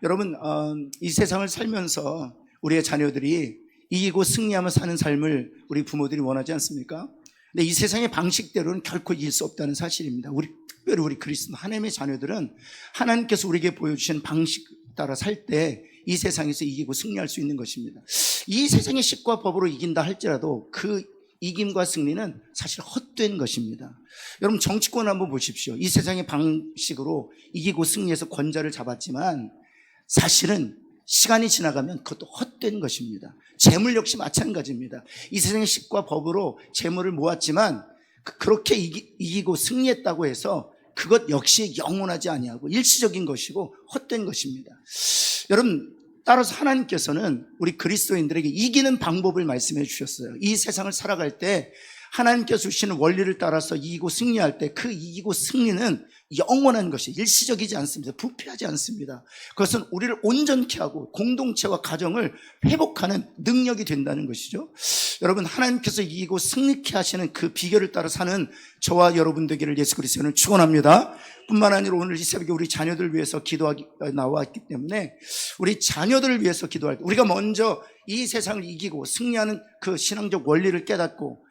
여러분, 이 세상을 살면서 우리의 자녀들이 이기고 승리하며 사는 삶을 우리 부모들이 원하지 않습니까? 근데 이 세상의 방식대로는 결코 이길 수 없다는 사실입니다. 특별히 우리 그리스도 하나님의 자녀들은 하나님께서 우리에게 보여주신 방식 따라 살 때 이 세상에서 이기고 승리할 수 있는 것입니다. 이 세상의 식과 법으로 이긴다 할지라도 그 이김과 승리는 사실 헛된 것입니다. 여러분, 정치권 한번 보십시오. 이 세상의 방식으로 이기고 승리해서 권좌를 잡았지만 사실은 시간이 지나가면 그것도 헛된 것입니다. 재물 역시 마찬가지입니다. 이 세상의 식과 법으로 재물을 모았지만 그렇게 이기고 승리했다고 해서 그것 역시 영원하지 아니하고 일시적인 것이고 헛된 것입니다. 여러분, 따라서 하나님께서는 우리 그리스도인들에게 이기는 방법을 말씀해 주셨어요. 이 세상을 살아갈 때 하나님께서 주시는 원리를 따라서 이기고 승리할 때 그 이기고 승리는 영원한 것이 일시적이지 않습니다. 부패하지 않습니다. 그것은 우리를 온전케 하고 공동체와 가정을 회복하는 능력이 된다는 것이죠. 여러분, 하나님께서 이기고 승리케 하시는 그 비결을 따라 사는 저와 여러분 되기를 예수 그리스도는 축원합니다. 뿐만 아니라 오늘 이 새벽에 우리 자녀들을 위해서 기도하기 나왔기 때문에 우리 자녀들을 위해서 기도할 때 우리가 먼저 이 세상을 이기고 승리하는 그 신앙적 원리를 깨닫고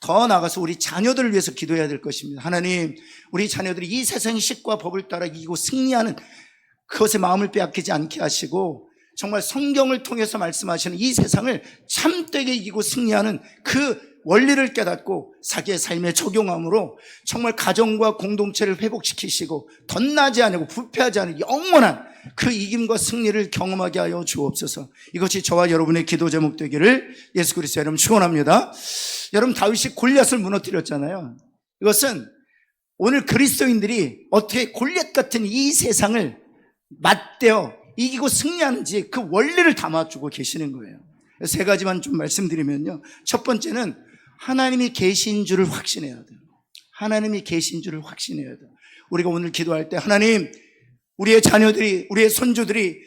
더 나아가서 우리 자녀들을 위해서 기도해야 될 것입니다. 하나님, 우리 자녀들이 이 세상의 식과 법을 따라 이기고 승리하는 그것에 마음을 빼앗기지 않게 하시고 정말 성경을 통해서 말씀하시는 이 세상을 참되게 이기고 승리하는 그 원리를 깨닫고 자기의 삶에 적용함으로 정말 가정과 공동체를 회복시키시고 덧나지 않고 부패하지 않은 영원한 그 이김과 승리를 경험하게 하여 주옵소서. 이것이 저와 여러분의 기도 제목 되기를 예수 그리스도 이름 축원합니다. 여러분, 다윗이 골리앗을 무너뜨렸잖아요. 이것은 오늘 그리스도인들이 어떻게 골리앗 같은 이 세상을 맞대어 이기고 승리하는지 그 원리를 담아주고 계시는 거예요. 세 가지만 좀 말씀드리면요. 첫 번째는 하나님이 계신 줄을 확신해야 돼요. 하나님이 계신 줄을 확신해야 돼요. 우리가 오늘 기도할 때 하나님, 우리의 자녀들이, 우리의 손주들이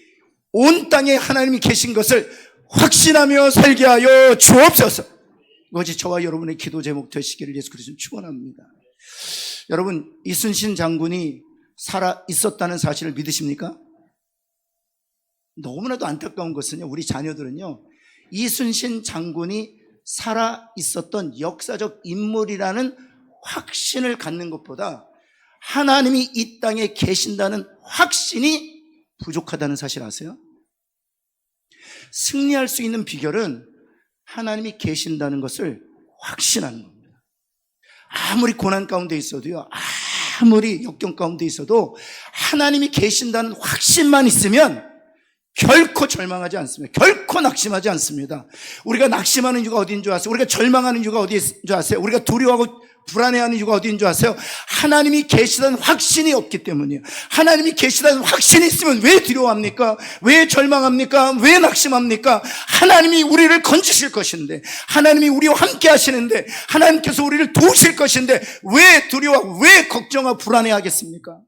온 땅에 하나님이 계신 것을 확신하며 살게 하여 주옵소서. 이것이 저와 여러분의 기도 제목 되시기를 예수 그리스도는 축원합니다. 여러분, 이순신 장군이 살아 있었다는 사실을 믿으십니까? 너무나도 안타까운 것은요, 우리 자녀들은요, 이순신 장군이 살아 있었던 역사적 인물이라는 확신을 갖는 것보다 하나님이 이 땅에 계신다는 확신이 부족하다는 사실 아세요? 승리할 수 있는 비결은 하나님이 계신다는 것을 확신하는 겁니다. 아무리 고난 가운데 있어도요, 아무리 역경 가운데 있어도 하나님이 계신다는 확신만 있으면 결코 절망하지 않습니다. 결코 낙심하지 않습니다. 우리가 낙심하는 이유가 어디인 줄 아세요? 우리가 절망하는 이유가 어디인 줄 아세요? 우리가 두려워하고 불안해하는 이유가 어디인 줄 아세요? 하나님이 계시다는 확신이 없기 때문이에요. 하나님이 계시다는 확신이 있으면 왜 두려워합니까? 왜 절망합니까? 왜 낙심합니까? 하나님이 우리를 건지실 것인데, 하나님이 우리와 함께 하시는데, 하나님께서 우리를 도우실 것인데 왜 두려워하고 왜 걱정하고 불안해하겠습니까?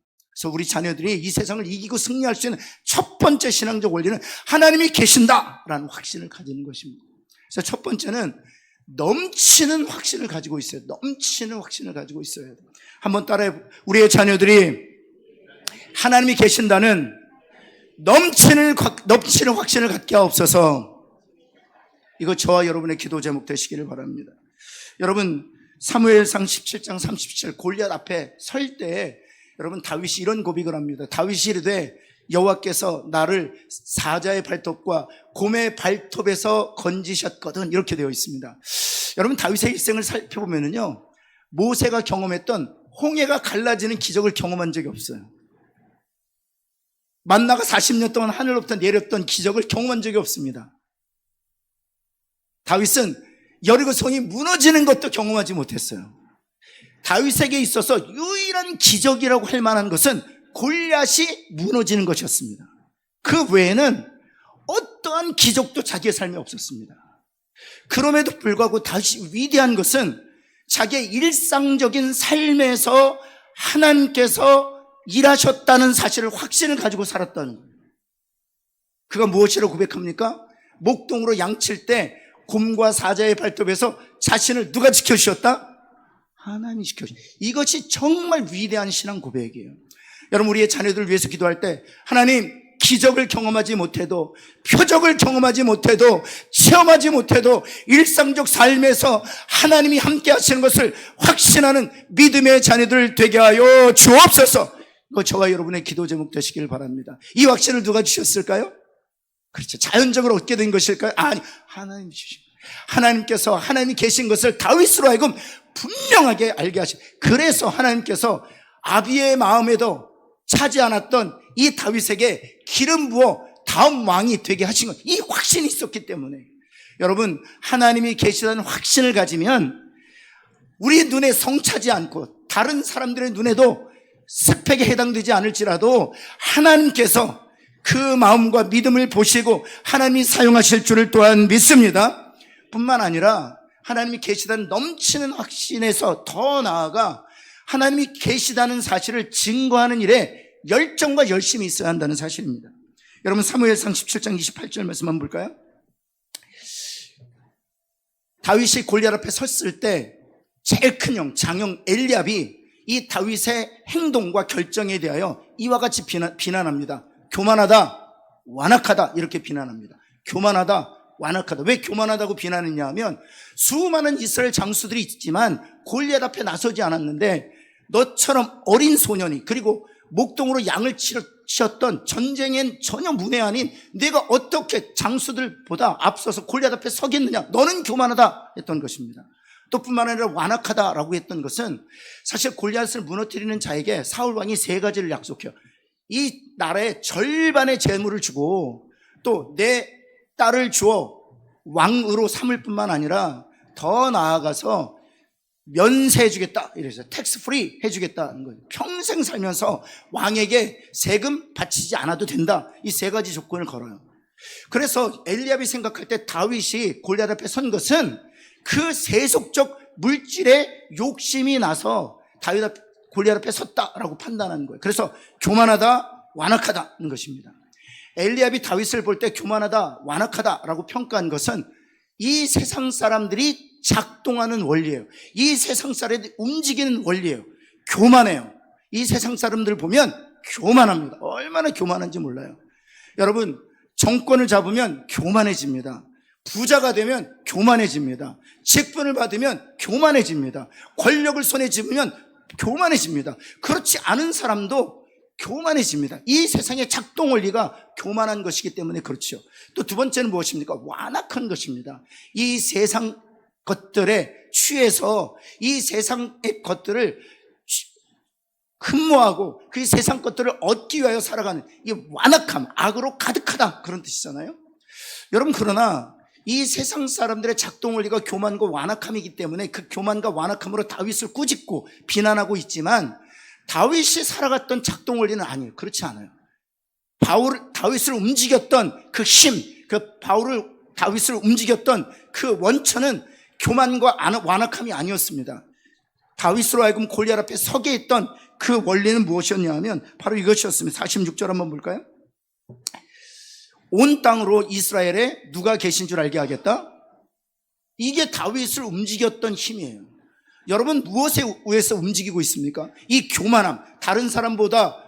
그래서 우리 자녀들이 이 세상을 이기고 승리할 수 있는 첫 번째 신앙적 원리는 하나님이 계신다라는 확신을 가지는 것입니다. 그래서 첫 번째는 넘치는 확신을 가지고 있어요. 넘치는 확신을 가지고 있어야 돼요. 한번 따라해. 우리의 자녀들이 하나님이 계신다는 넘치는 확신을 갖게 하옵소서. 이거 저와 여러분의 기도 제목 되시기를 바랍니다. 여러분, 사무엘상 17장 37 골리앗 앞에 설 때 여러분, 다윗이 이런 고백을 합니다. 다윗이 이르되 여호와께서 나를 사자의 발톱과 곰의 발톱에서 건지셨거든, 이렇게 되어 있습니다. 여러분, 다윗의 일생을 살펴보면요, 모세가 경험했던 홍해가 갈라지는 기적을 경험한 적이 없어요. 만나가 40년 동안 하늘로부터 내렸던 기적을 경험한 적이 없습니다. 다윗은 여리고 성이 무너지는 것도 경험하지 못했어요. 다윗에게 있어서 유일한 기적이라고 할 만한 것은 골리앗이 무너지는 것이었습니다. 그 외에는 어떠한 기적도 자기의 삶에 없었습니다. 그럼에도 불구하고 다윗이 위대한 것은 자기의 일상적인 삶에서 하나님께서 일하셨다는 사실을 확신을 가지고 살았다는 거예요. 그가 무엇이라고 고백합니까? 목동으로 양칠 때 곰과 사자의 발톱에서 자신을 누가 지켜주셨다? 하나님이 지켜주셨다. 이것이 정말 위대한 신앙 고백이에요. 여러분, 우리의 자녀들을 위해서 기도할 때 하나님, 기적을 경험하지 못해도, 표적을 경험하지 못해도, 체험하지 못해도 일상적 삶에서 하나님이 함께 하시는 것을 확신하는 믿음의 자녀들 되게 하여 주옵소서. 이거 저와 여러분의 기도 제목 되시길 바랍니다. 이 확신을 누가 주셨을까요? 그렇죠. 자연적으로 얻게 된 것일까요? 아니, 하나님이 주신 거예요. 하나님께서 하나님이 계신 것을 다윗으로 하여금 분명하게 알게 하시고, 그래서 하나님께서 아비의 마음에도 차지 않았던 이 다윗에게 기름 부어 다음 왕이 되게 하신 것, 이 확신이 있었기 때문에. 여러분, 하나님이 계시다는 확신을 가지면 우리 눈에 성차지 않고 다른 사람들의 눈에도 스펙에 해당되지 않을지라도 하나님께서 그 마음과 믿음을 보시고 하나님이 사용하실 줄을 또한 믿습니다. 뿐만 아니라 하나님이 계시다는 넘치는 확신에서 더 나아가 하나님이 계시다는 사실을 증거하는 일에 열정과 열심이 있어야 한다는 사실입니다. 여러분, 사무엘상 17장 28절 말씀 한번 볼까요? 다윗이 골리앗 앞에 섰을 때 제일 큰 형, 장형 엘리압이 이 다윗의 행동과 결정에 대하여 이와 같이 비난합니다. 교만하다, 완악하다, 이렇게 비난합니다. 교만하다, 완악하다. 왜 교만하다고 비난했냐 하면, 수많은 이스라엘 장수들이 있지만 골리앗 앞에 나서지 않았는데 너처럼 어린 소년이, 그리고 목동으로 양을 치셨던 전쟁엔 전혀 문외 아닌 내가 어떻게 장수들보다 앞서서 골리앗 앞에 서겠느냐, 너는 교만하다 했던 것입니다. 또 뿐만 아니라 완악하다라고 했던 것은, 사실 골리앗을 무너뜨리는 자에게 사울 왕이 세 가지를 약속해요. 이 나라의 절반의 재물을 주고 또 내 딸을 주어 왕으로 삼을 뿐만 아니라 더 나아가서 면세해 주겠다, 이래서 텍스 프리 해주겠다는 거예요. 평생 살면서 왕에게 세금 바치지 않아도 된다, 이 세 가지 조건을 걸어요. 그래서 엘리압이 생각할 때 다윗이 골리앗 앞에 선 것은 그 세속적 물질에 욕심이 나서 골리앗 앞에 섰다라고 판단하는 거예요. 그래서 교만하다, 완악하다는 것입니다. 엘리압이 다윗을 볼 때 교만하다, 완악하다라고 평가한 것은 이 세상 사람들이 작동하는 원리예요. 이 세상 사람들이 움직이는 원리예요. 교만해요. 이 세상 사람들 보면 교만합니다. 얼마나 교만한지 몰라요. 여러분, 정권을 잡으면 교만해집니다. 부자가 되면 교만해집니다. 직분을 받으면 교만해집니다. 권력을 손에 쥐면 교만해집니다. 그렇지 않은 사람도 교만해집니다. 이 세상의 작동 원리가 교만한 것이기 때문에 그렇죠. 또 두 번째는 무엇입니까? 완악한 것입니다. 이 세상 것들에 취해서 이 세상의 것들을 흠모하고 그 세상 것들을 얻기 위하여 살아가는 이 완악함, 악으로 가득하다, 그런 뜻이잖아요. 여러분, 그러나 이 세상 사람들의 작동 원리가 교만과 완악함이기 때문에 그 교만과 완악함으로 다윗을 꾸짖고 비난하고 있지만, 다윗이 살아갔던 작동 원리는 아니에요. 그렇지 않아요. 다윗을 움직였던 그 힘, 다윗을 움직였던 그 원천은 교만과 완악함이 아니었습니다. 다윗으로 하여금 골리앗 앞에 서게 했던 그 원리는 무엇이었냐 하면 바로 이것이었습니다. 46절 한번 볼까요? 온 땅으로 이스라엘에 누가 계신 줄 알게 하겠다? 이게 다윗을 움직였던 힘이에요. 여러분, 무엇에 의해서 움직이고 있습니까? 이 교만함, 다른 사람보다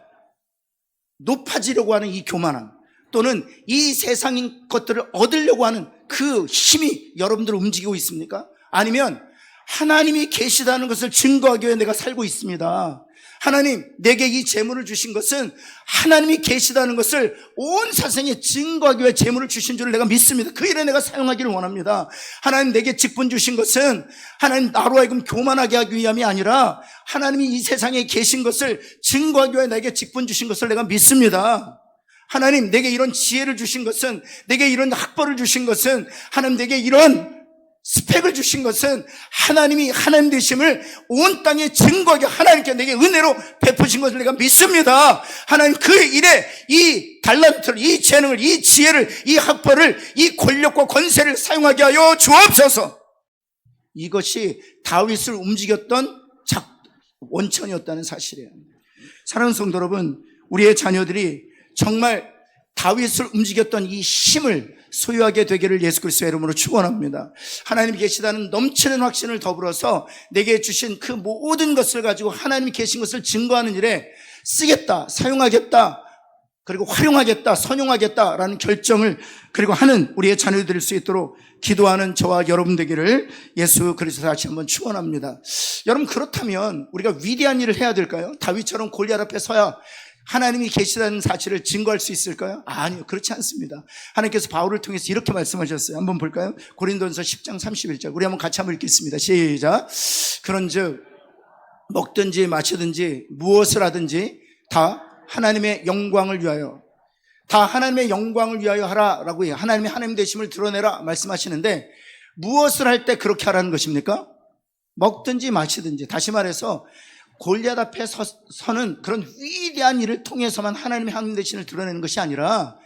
높아지려고 하는 이 교만함, 또는 이 세상인 것들을 얻으려고 하는 그 힘이 여러분들을 움직이고 있습니까? 아니면 하나님이 계시다는 것을 증거하기 위해 내가 살고 있습니다. 하나님, 내게 이 재물을 주신 것은 하나님이 계시다는 것을 온 세상에 증거하기 위해 재물을 주신 줄을 내가 믿습니다. 그 일에 내가 사용하기를 원합니다. 하나님, 내게 직분 주신 것은 하나님 나로 하여금 교만하게 하기 위함이 아니라 하나님이 이 세상에 계신 것을 증거하기 위해 내게 직분 주신 것을 내가 믿습니다. 하나님, 내게 이런 지혜를 주신 것은, 내게 이런 학벌을 주신 것은, 하나님 내게 이런 스펙을 주신 것은 하나님이 하나님 되심을 온 땅에 증거하게 하나님께 내게 은혜로 베푸신 것을 내가 믿습니다. 하나님, 그 일에 이 달란트를, 이 재능을, 이 지혜를, 이 학벌을, 이 권력과 권세를 사용하게 하여 주옵소서. 이것이 다윗을 움직였던 원천이었다는 사실이에요. 사랑하는 성도 여러분, 우리의 자녀들이 정말 다윗을 움직였던 이 힘을 소유하게 되기를 예수 그리스도의 이름으로 축원합니다. 하나님이 계시다는 넘치는 확신을 더불어서 내게 주신 그 모든 것을 가지고 하나님이 계신 것을 증거하는 일에 쓰겠다, 사용하겠다, 그리고 활용하겠다, 선용하겠다라는 결정을 그리고 하는 우리의 자녀들이 될 수 있도록 기도하는 저와 여러분 되기를 예수 그리스도 다시 한번 축원합니다. 여러분, 그렇다면 우리가 위대한 일을 해야 될까요? 다윗처럼 골리앗 앞에 서야 하나님이 계시다는 사실을 증거할 수 있을까요? 아니요, 그렇지 않습니다. 하나님께서 바울을 통해서 이렇게 말씀하셨어요. 한번 볼까요? 고린도전서 10장 31절. 우리 한번 같이 한번 읽겠습니다. 시작. 그런즉 먹든지 마시든지 무엇을 하든지 다 하나님의 영광을 위하여, 다 하나님의 영광을 위하여 하라라고 해요. 하나님의 하나님 되심을 드러내라 말씀하시는데, 무엇을 할 때 그렇게 하라는 것입니까? 먹든지 마시든지. 다시 말해서 골리앗 앞에 서는 그런 위대한 일을 통해서만 하나님의 하나님 되심을 드러내는 것이 아니라,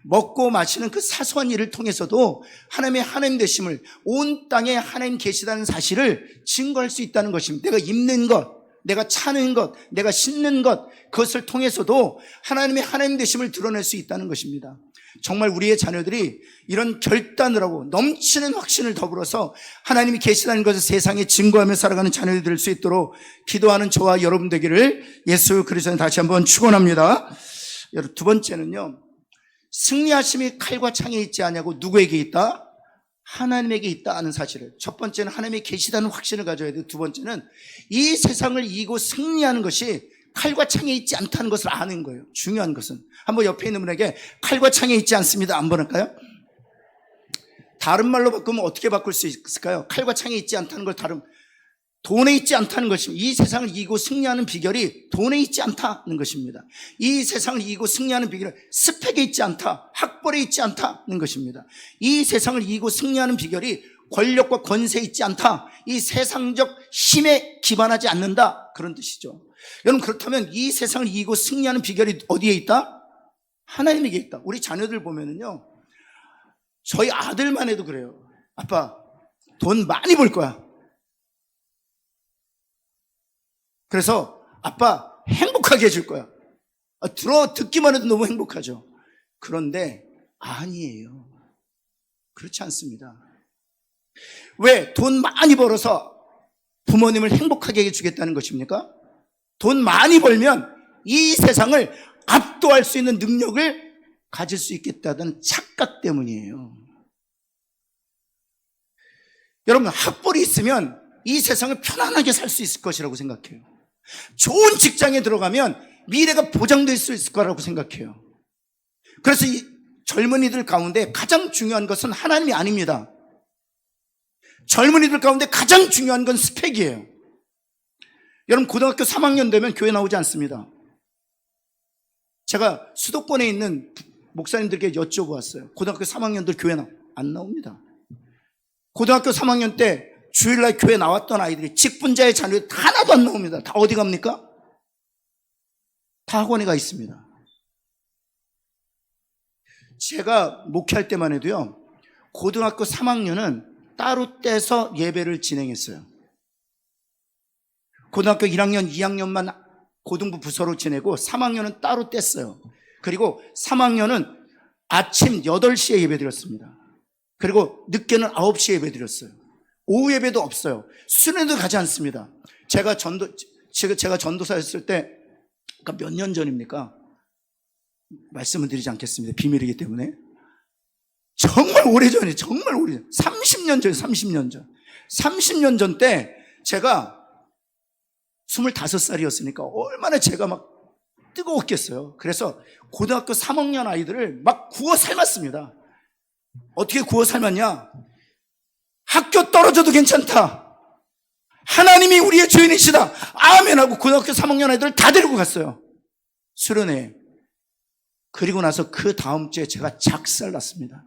먹고 마시는 그 사소한 일을 통해서도 하나님의 하나님 되심을, 온 땅에 하나님 계시다는 사실을 증거할 수 있다는 것입니다. 내가 입는 것, 내가 차는 것, 내가 신는 것, 그것을 통해서도 하나님의 하나님 되심을 드러낼 수 있다는 것입니다. 정말 우리의 자녀들이 이런 결단을 하고 넘치는 확신을 더불어서 하나님이 계시다는 것을 세상에 증거하며 살아가는 자녀들이 될 수 있도록 기도하는 저와 여러분 되기를 예수 그리스도는 다시 한번 축원합니다. 두 번째는요, 승리하심이 칼과 창에 있지 않냐고 누구에게 있다? 하나님에게 있다는 사실을. 첫 번째는 하나님이 계시다는 확신을 가져야 돼요. 두 번째는 이 세상을 이기고 승리하는 것이 칼과 창에 있지 않다는 것을 아는 거예요. 중요한 것은. 한번 옆에 있는 분에게 칼과 창에 있지 않습니다. 안 보낼까요? 다른 말로 바꾸면 어떻게 바꿀 수 있을까요? 칼과 창에 있지 않다는 걸 돈에 있지 않다는 것입니다. 이 세상을 이기고 승리하는 비결이 돈에 있지 않다는 것입니다. 이 세상을 이기고 승리하는 비결은 스펙에 있지 않다, 학벌에 있지 않다는 것입니다. 이 세상을 이기고 승리하는 비결이 권력과 권세에 있지 않다, 이 세상적 힘에 기반하지 않는다, 그런 뜻이죠. 여러분, 그렇다면 이 세상을 이기고 승리하는 비결이 어디에 있다? 하나님에게 있다. 우리 자녀들 보면은요, 저희 아들만 해도 그래요. 아빠, 돈 많이 벌 거야. 그래서 아빠 행복하게 해줄 거야. 듣기만 해도 너무 행복하죠. 그런데 아니에요. 그렇지 않습니다. 왜? 돈 많이 벌어서 부모님을 행복하게 해주겠다는 것입니까? 돈 많이 벌면 이 세상을 압도할 수 있는 능력을 가질 수 있겠다는 착각 때문이에요. 여러분, 학벌이 있으면 이 세상을 편안하게 살 수 있을 것이라고 생각해요. 좋은 직장에 들어가면 미래가 보장될 수 있을 거라고 생각해요. 그래서 이 젊은이들 가운데 가장 중요한 것은 하나님이 아닙니다. 젊은이들 가운데 가장 중요한 건 스펙이에요. 여러분, 고등학교 3학년 되면 교회 나오지 않습니다. 제가 수도권에 있는 목사님들께 여쭤보았어요. 고등학교 3학년들 교회 안 나옵니다. 고등학교 3학년 때 주일날 교회 나왔던 아이들이 직분자의 자녀들 하나도 안 나옵니다. 다 어디 갑니까? 다 학원에 가 있습니다. 제가 목회할 때만 해도요, 고등학교 3학년은 따로 떼서 예배를 진행했어요. 고등학교 1학년, 2학년만 고등부 부서로 지내고 3학년은 따로 뗐어요. 그리고 3학년은 아침 8시에 예배 드렸습니다. 그리고 늦게는 9시에 예배 드렸어요. 오후 예배도 없어요. 수련회도 가지 않습니다. 제가 전도사였을 때, 그러니까 몇 년 전입니까? 말씀을 드리지 않겠습니다. 비밀이기 때문에. 정말 오래전이에요. 정말 오래전. 30년 전이에요. 30년 전. 30년 전 때 제가 25살이었으니까 얼마나 제가 막 뜨거웠겠어요. 그래서 고등학교 3학년 아이들을 막 구워 삶았습니다. 어떻게 구워 삶았냐? 학교 떨어져도 괜찮다. 하나님이 우리의 주인이시다. 아멘 하고 고등학교 3학년 아이들을 다 데리고 갔어요. 수련회. 그리고 나서 그 다음 주에 제가 작살났습니다.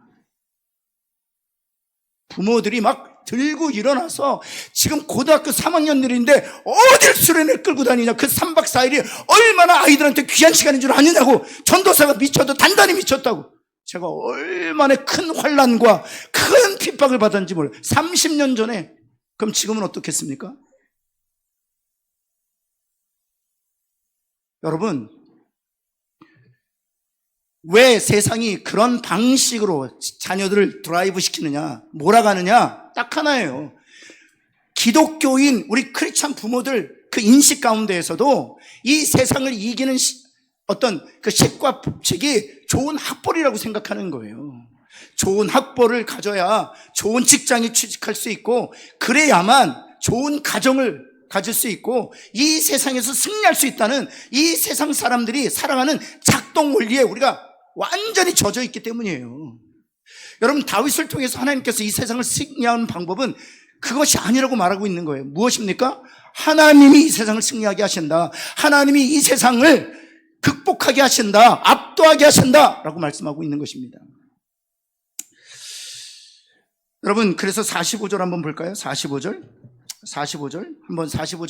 부모들이 막 들고 일어나서 지금 고등학교 3학년들인데 어딜 수련회를 끌고 다니냐. 그 3박 4일이 얼마나 아이들한테 귀한 시간인 줄 아느냐고. 전도사가 미쳐도 단단히 미쳤다고. 제가 얼마나 큰 환난과 큰 핍박을 받았는지 몰라요. 30년 전에. 그럼 지금은 어떻겠습니까? 여러분, 왜 세상이 그런 방식으로 자녀들을 드라이브 시키느냐, 몰아가느냐? 딱 하나예요. 기독교인 우리 크리스찬 부모들 그 인식 가운데에서도 이 세상을 이기는 어떤 그 식과 법칙이 좋은 학벌이라고 생각하는 거예요. 좋은 학벌을 가져야 좋은 직장에 취직할 수 있고, 그래야만 좋은 가정을 가질 수 있고 이 세상에서 승리할 수 있다는, 이 세상 사람들이 살아가는 작동 원리에 우리가 완전히 젖어 있기 때문이에요. 여러분, 다윗을 통해서 하나님께서 이 세상을 승리하는 방법은 그것이 아니라고 말하고 있는 거예요. 무엇입니까? 하나님이 이 세상을 승리하게 하신다, 하나님이 이 세상을 극복하게 하신다, 압도하게 하신다 라고 말씀하고 있는 것입니다. 여러분, 그래서 45절 한번 볼까요? 45절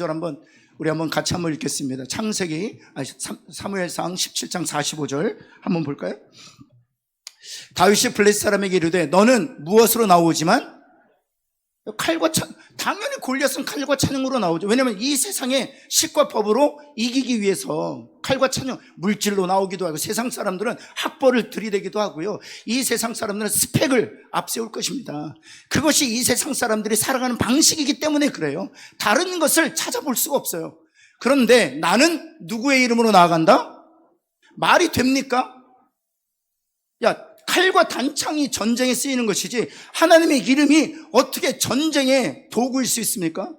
한번 우리 한번 같이 한번 읽겠습니다. 사무엘상 17장 45절 한번 볼까요? 다윗이 블레셋 사람에게 이르되 너는 무엇으로 나오지만 칼과 찬, 당연히 골리앗은 칼과 찬용으로 나오죠. 왜냐하면 이 세상의 식과 법으로 이기기 위해서 칼과 찬용, 물질로 나오기도 하고, 세상 사람들은 학벌을 들이대기도 하고요, 이 세상 사람들은 스펙을 앞세울 것입니다. 그것이 이 세상 사람들이 살아가는 방식이기 때문에 그래요. 다른 것을 찾아볼 수가 없어요. 그런데 나는 누구의 이름으로 나아간다? 말이 됩니까? 야, 칼과 단창이 전쟁에 쓰이는 것이지 하나님의 이름이 어떻게 전쟁의 도구일 수 있습니까?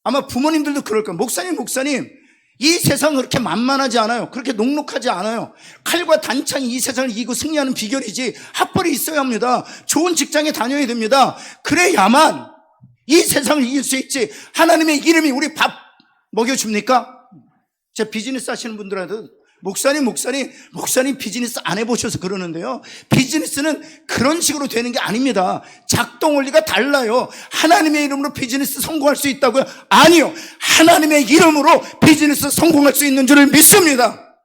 아마 부모님들도 그럴 거예요. 목사님, 이 세상은 그렇게 만만하지 않아요. 그렇게 녹록하지 않아요. 칼과 단창이 이 세상을 이기고 승리하는 비결이지 학벌이 있어야 합니다. 좋은 직장에 다녀야 됩니다. 그래야만 이 세상을 이길 수 있지. 하나님의 이름이 우리 밥 먹여줍니까? 제 비즈니스 하시는 분들한테 목사님 비즈니스 안 해보셔서 그러는데요, 비즈니스는 그런 식으로 되는 게 아닙니다. 작동 원리가 달라요. 하나님의 이름으로 비즈니스 성공할 수 있다고요? 아니요. 하나님의 이름으로 비즈니스 성공할 수 있는 줄을 믿습니다.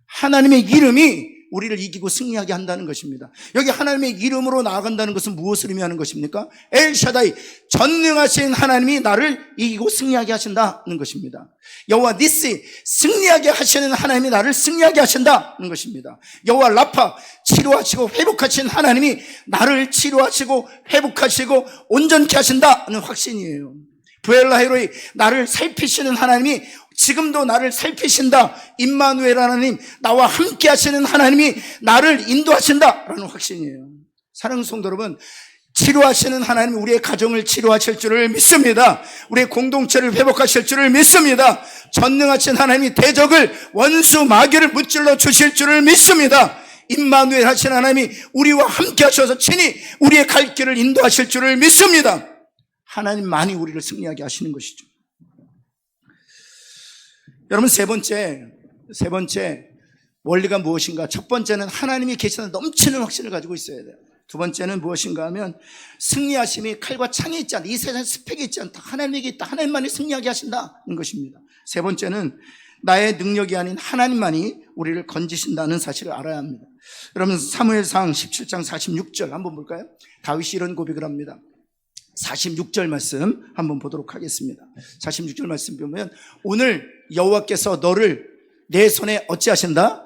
하나님의 이름이 우리를 이기고 승리하게 한다는 것입니다. 여기 하나님의 이름으로 나아간다는 것은 무엇을 의미하는 것입니까? 엘샤다이, 전능하신 하나님이 나를 이기고 승리하게 하신다는 것입니다. 여호와 니시, 승리하게 하시는 하나님이 나를 승리하게 하신다는 것입니다. 여호와 라파, 치료하시고 회복하신 하나님이 나를 치료하시고 회복하시고 온전케 하신다는 확신이에요. 부엘라헤로이, 나를 살피시는 하나님이 지금도 나를 살피신다. 임마누엘 하나님, 나와 함께 하시는 하나님이 나를 인도하신다라는 확신이에요. 사랑하는 성도 여러분, 치료하시는 하나님이 우리의 가정을 치료하실 줄을 믿습니다. 우리의 공동체를 회복하실 줄을 믿습니다. 전능하신 하나님이 대적을, 원수 마귀를 무찔러 주실 줄을 믿습니다. 임마누엘 하신 하나님이 우리와 함께 하셔서 친히 우리의 갈 길을 인도하실 줄을 믿습니다. 하나님만이 우리를 승리하게 하시는 것이죠. 여러분, 세 번째 원리가 무엇인가? 첫 번째는 하나님이 계시다는 넘치는 확신을 가지고 있어야 돼요. 두 번째는 무엇인가 하면 승리하심이 칼과 창이 있지 않다, 이 세상에 스펙이 있지 않다, 하나님에게 있다, 하나님만이 승리하게 하신다는 것입니다. 세 번째는 나의 능력이 아닌 하나님만이 우리를 건지신다는 사실을 알아야 합니다. 여러분, 사무엘상 17장 46절 한번 볼까요? 다윗이 이런 고백을 합니다. 46절 말씀 한번 보도록 하겠습니다. 46절 말씀 보면, 오늘 여호와께서 너를 내 손에 어찌하신다?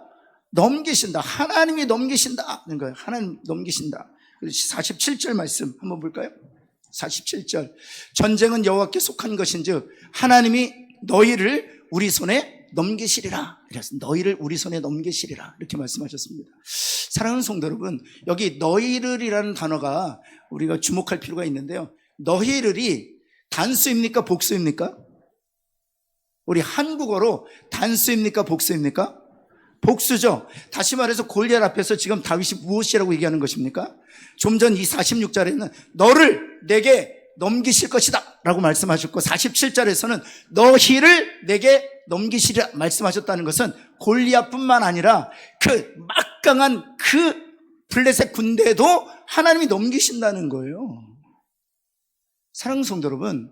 넘기신다. 하나님이 넘기신다는 거예요. 하나님 넘기신다. 47절 말씀 한번 볼까요? 47절, 전쟁은 여호와께 속한 것인즉 하나님이 너희를 우리 손에 넘기시리라. 너희를 우리 손에 넘기시리라, 이렇게 말씀하셨습니다. 사랑하는 성도 여러분, 여기 너희를이라는 단어가 우리가 주목할 필요가 있는데요, 너희를이 단수입니까 복수입니까? 우리 한국어로 단수입니까 복수입니까? 복수죠. 다시 말해서 골리앗 앞에서 지금 다윗이 무엇이라고 얘기하는 것입니까? 좀 전 이 46절에는 너를 내게 넘기실 것이다 라고 말씀하셨고, 47절에서는 너희를 내게 넘기시리라 말씀하셨다는 것은 골리앗뿐만 아니라 그 막강한 그 블레셋 군대도 하나님이 넘기신다는 거예요. 사랑하는 성도 여러분,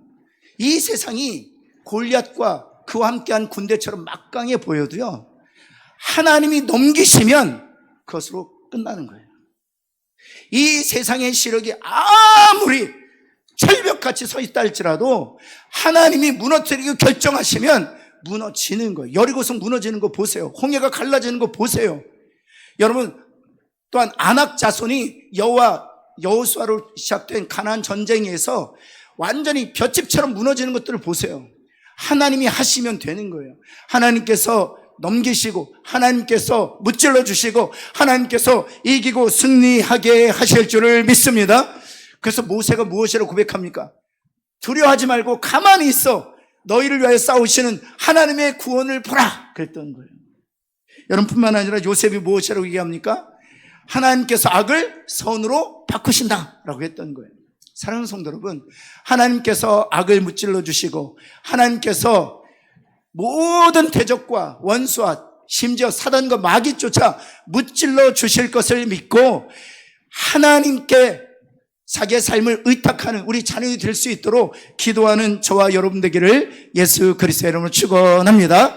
이 세상이 골리앗과 그와 함께한 군대처럼 막강해 보여도요, 하나님이 넘기시면 그것으로 끝나는 거예요. 이 세상의 시력이 아무리 철벽같이 서 있다 할지라도 하나님이 무너뜨리고 결정하시면 무너지는 거예요. 여리고성 무너지는 거 보세요. 홍해가 갈라지는 거 보세요. 여러분, 또한 아낙 자손이 여호수아로 시작된 가나안 전쟁에서 완전히 볏짚처럼 무너지는 것들을 보세요. 하나님이 하시면 되는 거예요. 하나님께서 넘기시고 하나님께서 무찔러 주시고 하나님께서 이기고 승리하게 하실 줄을 믿습니다. 그래서 모세가 무엇이라고 고백합니까? 두려워하지 말고 가만히 있어. 너희를 위하여 싸우시는 하나님의 구원을 보라. 그랬던 거예요. 여러분뿐만 아니라 요셉이 무엇이라고 얘기합니까? 하나님께서 악을 선으로 바꾸신다 라고 했던 거예요. 사랑하는 성도 여러분, 하나님께서 악을 무찔러 주시고 하나님께서 모든 대적과 원수와 심지어 사단과 마귀조차 무찔러 주실 것을 믿고 하나님께 자기의 삶을 의탁하는 우리 자녀이 될 수 있도록 기도하는 저와 여러분 되기를 예수 그리스도의 이름으로 축원합니다.